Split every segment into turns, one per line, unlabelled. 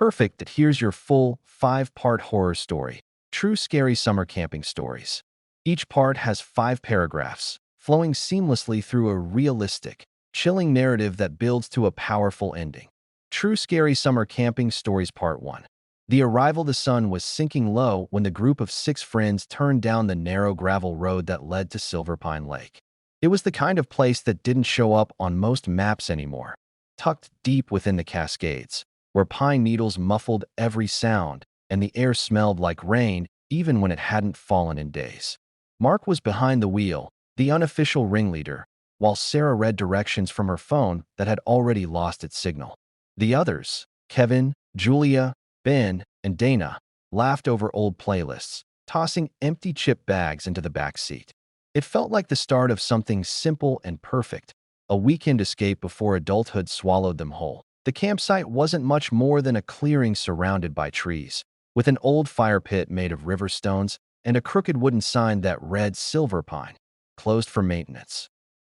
Perfect. Here's your full 5-part horror story. True scary summer camping stories. Each part has 5 paragraphs, flowing seamlessly through a realistic, chilling narrative that builds to a powerful ending. True scary summer camping stories Part 1. The arrival. The sun was sinking low when the group of 6 friends turned down the narrow gravel road that led to Silver Pine Lake. It was the kind of place that didn't show up on most maps anymore, tucked deep within the Cascades, where pine needles muffled every sound and the air smelled like rain even when it hadn't fallen in days. Mark was behind the wheel, the unofficial ringleader, while Sarah read directions from her phone that had already lost its signal. The others, Kevin, Julia, Ben, and Dana, laughed over old playlists, tossing empty chip bags into the back seat. It felt like the start of something simple and perfect, a weekend escape before adulthood swallowed them whole. The campsite wasn't much more than a clearing surrounded by trees, with an old fire pit made of river stones and a crooked wooden sign that read Silver Pine, closed for maintenance.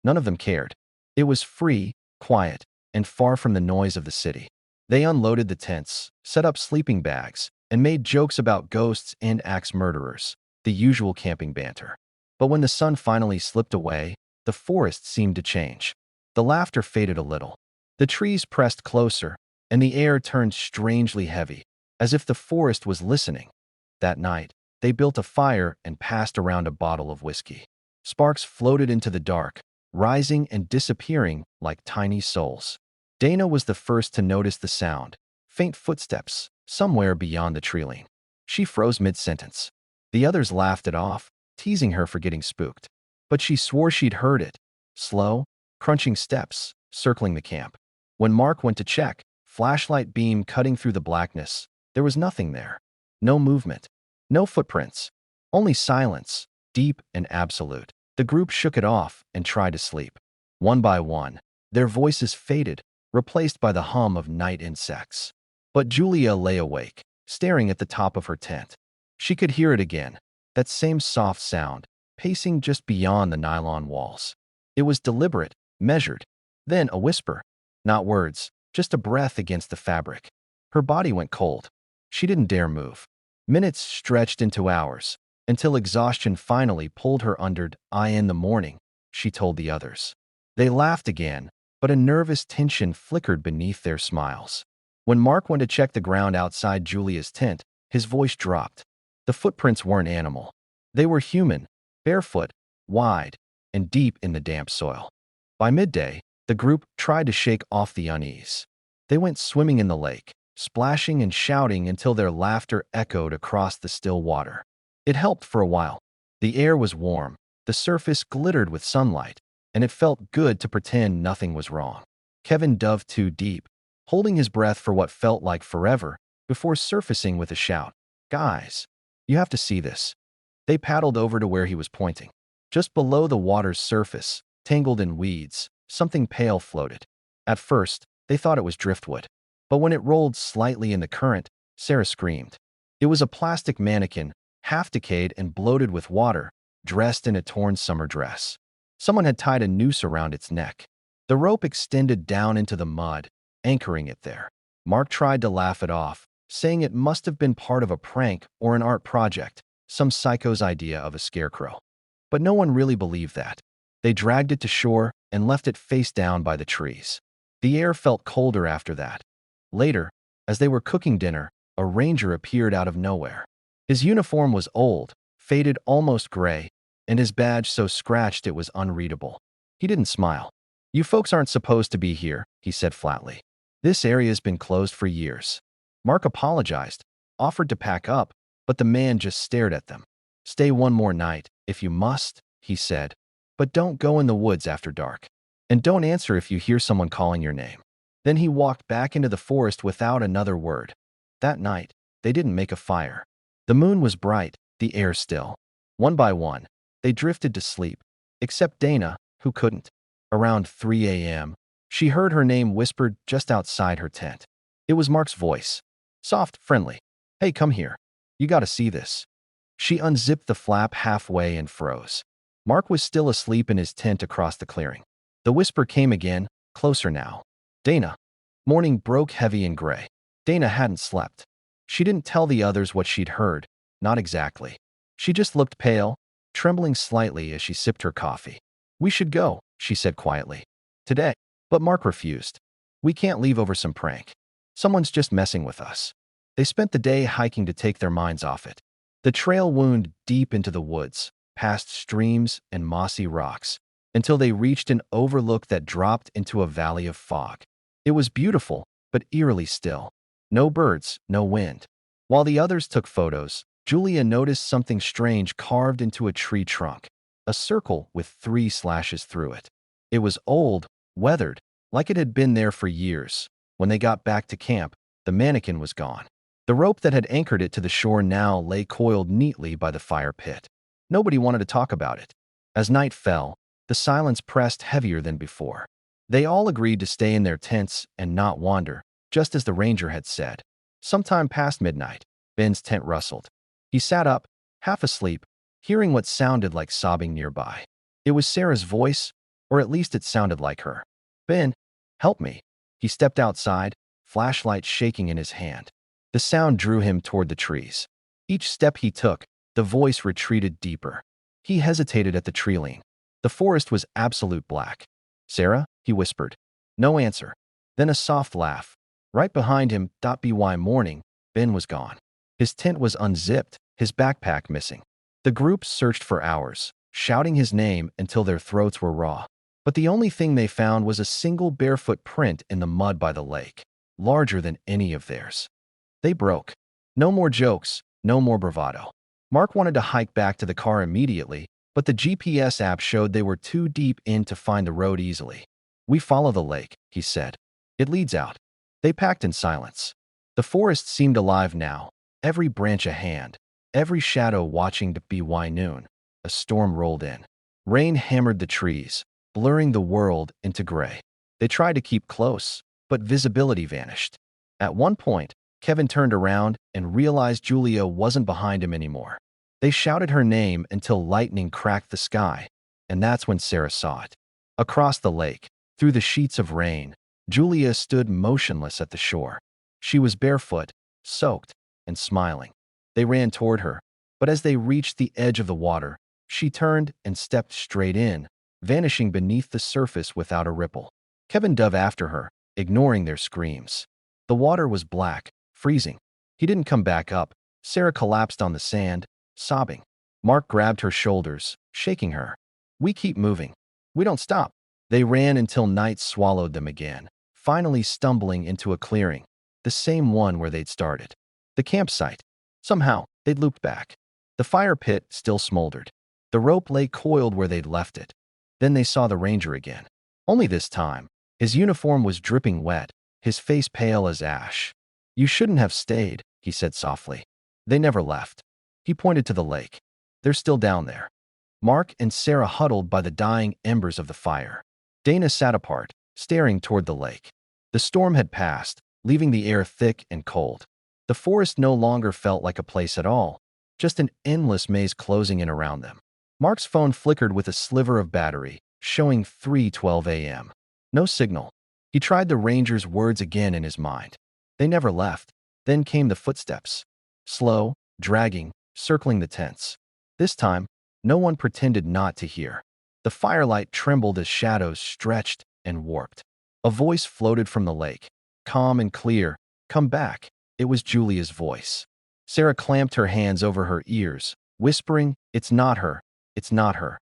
None of them cared. It was free, quiet, and far from the noise of the city. They unloaded the tents, set up sleeping bags, and made jokes about ghosts and axe murderers, the usual camping banter. But when the sun finally slipped away, the forest seemed to change. The laughter faded a little. The trees pressed closer, and the air turned strangely heavy, as if the forest was listening. That night, they built a fire and passed around a bottle of whiskey. Sparks floated into the dark, rising and disappearing like tiny souls. Dana was the first to notice the sound, faint footsteps, somewhere beyond the tree-line. She froze mid-sentence. The others laughed it off, teasing her for getting spooked. But she swore she'd heard it. Slow, crunching steps, circling the camp. When Mark went to check, flashlight beam cutting through the blackness, there was nothing there. No movement. No footprints. Only silence, deep and absolute. The group shook it off and tried to sleep. One by one, their voices faded, replaced by the hum of night insects. But Julia lay awake, staring at the top of her tent. She could hear it again, that same soft sound, pacing just beyond the nylon walls. It was deliberate, measured. Then a whisper. Not words, just a breath against the fabric. Her body went cold. She didn't dare move. Minutes stretched into hours, until exhaustion finally pulled her under. In the morning, she told the others. They laughed again, but a nervous tension flickered beneath their smiles. When Mark went to check the ground outside Julia's tent, his voice dropped. The footprints weren't animal. They were human, barefoot, wide, and deep in the damp soil. By midday, the group tried to shake off the unease. They went swimming in the lake, splashing and shouting until their laughter echoed across the still water. It helped for a while. The air was warm, the surface glittered with sunlight, and it felt good to pretend nothing was wrong. Kevin dove too deep, holding his breath for what felt like forever, before surfacing with a shout. Guys, you have to see this. They paddled over to where he was pointing. Just below the water's surface, tangled in weeds, something pale floated. At first, they thought it was driftwood. But when it rolled slightly in the current, Sarah screamed. It was a plastic mannequin, half decayed and bloated with water, dressed in a torn summer dress. Someone had tied a noose around its neck. The rope extended down into the mud, anchoring it there. Mark tried to laugh it off, saying it must have been part of a prank or an art project, some psycho's idea of a scarecrow. But no one really believed that. They dragged it to shore and left it face down by the trees. The air felt colder after that. Later, as they were cooking dinner, a ranger appeared out of nowhere. His uniform was old, faded almost gray, and his badge so scratched it was unreadable. He didn't smile. You folks aren't supposed to be here, he said flatly. This area's been closed for years. Mark apologized, offered to pack up, but the man just stared at them. Stay one more night, if you must, he said, but don't go in the woods after dark. And don't answer if you hear someone calling your name. Then he walked back into the forest without another word. That night, they didn't make a fire. The moon was bright, the air still. One by one, they drifted to sleep, except Dana, who couldn't. Around 3 a.m., she heard her name whispered just outside her tent. It was Mark's voice. Soft, friendly. Hey, come here. You gotta see this. She unzipped the flap halfway and froze. Mark was still asleep in his tent across the clearing. The whisper came again, closer now. Dana. Morning broke heavy and gray. Dana hadn't slept. She didn't tell the others what she'd heard. Not exactly. She just looked pale, trembling slightly as she sipped her coffee. "We should go," she said quietly. "Today." But Mark refused. "We can't leave over some prank. Someone's just messing with us." They spent the day hiking to take their minds off it. The trail wound deep into the woods, past streams and mossy rocks, until they reached an overlook that dropped into a valley of fog. It was beautiful, but eerily still. No birds, no wind. While the others took photos, Julia noticed something strange carved into a tree trunk, a circle with 3 slashes through it. It was old, weathered, like it had been there for years. When they got back to camp, the mannequin was gone. The rope that had anchored it to the shore now lay coiled neatly by the fire pit. Nobody wanted to talk about it. As night fell, the silence pressed heavier than before. They all agreed to stay in their tents and not wander, just as the ranger had said. Sometime past midnight, Ben's tent rustled. He sat up, half asleep, hearing what sounded like sobbing nearby. It was Sarah's voice, or at least it sounded like her. "Ben, help me." He stepped outside, flashlight shaking in his hand. The sound drew him toward the trees. Each step he took, the voice retreated deeper. He hesitated at the tree line. The forest was absolute black. "Sarah?" he whispered. No answer. Then a soft laugh. Right behind him, by morning, Ben was gone. His tent was unzipped, his backpack missing. The group searched for hours, shouting his name until their throats were raw. But the only thing they found was a single barefoot print in the mud by the lake, larger than any of theirs. They broke. No more jokes, no more bravado. Mark wanted to hike back to the car immediately, but the GPS app showed they were too deep in to find the road easily. "We follow the lake," he said. "It leads out." They packed in silence. The forest seemed alive now, every branch a hand, every shadow watching by noon. A storm rolled in. Rain hammered the trees, blurring the world into gray. They tried to keep close, but visibility vanished. At one point, Kevin turned around and realized Julia wasn't behind him anymore. They shouted her name until lightning cracked the sky, and that's when Sarah saw it. Across the lake, through the sheets of rain, Julia stood motionless at the shore. She was barefoot, soaked, and smiling. They ran toward her, but as they reached the edge of the water, she turned and stepped straight in, vanishing beneath the surface without a ripple. Kevin dove after her, ignoring their screams. The water was black, freezing. He didn't come back up. Sarah collapsed on the sand, sobbing. Mark grabbed her shoulders, shaking her. "We keep moving. We don't stop." They ran until night swallowed them again, finally stumbling into a clearing, the same one where they'd started. The campsite. Somehow, they'd looped back. The fire pit still smoldered. The rope lay coiled where they'd left it. Then they saw the ranger again. Only this time, his uniform was dripping wet, his face pale as ash. "You shouldn't have stayed," he said softly. "They never left." He pointed to the lake. "They're still down there." Mark and Sarah huddled by the dying embers of the fire. Dana sat apart, staring toward the lake. The storm had passed, leaving the air thick and cold. The forest no longer felt like a place at all, just an endless maze closing in around them. Mark's phone flickered with a sliver of battery, showing 3:12 a.m. No signal. He tried the ranger's words again in his mind. They never left. Then came the footsteps. Slow, dragging, circling the tents. This time, no one pretended not to hear. The firelight trembled as shadows stretched and warped. A voice floated from the lake, calm and clear. "Come back." It was Julia's voice. Sarah clamped her hands over her ears, whispering, "It's not her. It's not her."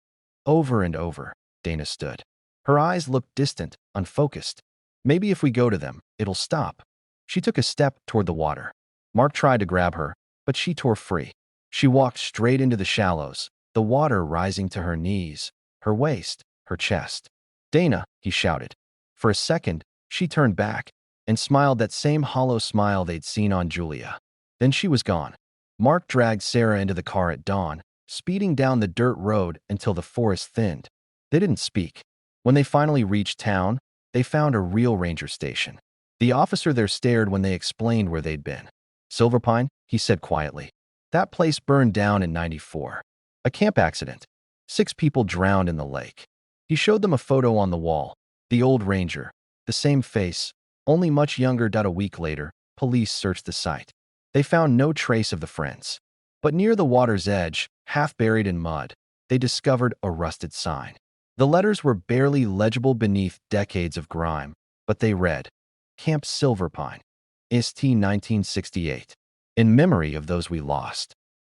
Over and over, Dana stood. Her eyes looked distant, unfocused. "Maybe if we go to them, it'll stop." She took a step toward the water. Mark tried to grab her, but she tore free. She walked straight into the shallows, the water rising to her knees, her waist, her chest. "Dana," he shouted. For a second, she turned back and smiled that same hollow smile they'd seen on Julia. Then she was gone. Mark dragged Sarah into the car at dawn, speeding down the dirt road until the forest thinned. They didn't speak. When they finally reached town, they found a real ranger station. The officer there stared when they explained where they'd been. "Silverpine," he said quietly. "That place burned down in '94. A camp accident. 6 people drowned in the lake." He showed them a photo on the wall. The old ranger. The same face, only much younger. A week later, police searched the site. They found no trace of the friends. But near the water's edge, half buried in mud, they discovered a rusted sign. The letters were barely legible beneath decades of grime, but they read, Camp Silverpine, Ist 1968. In memory of those we lost.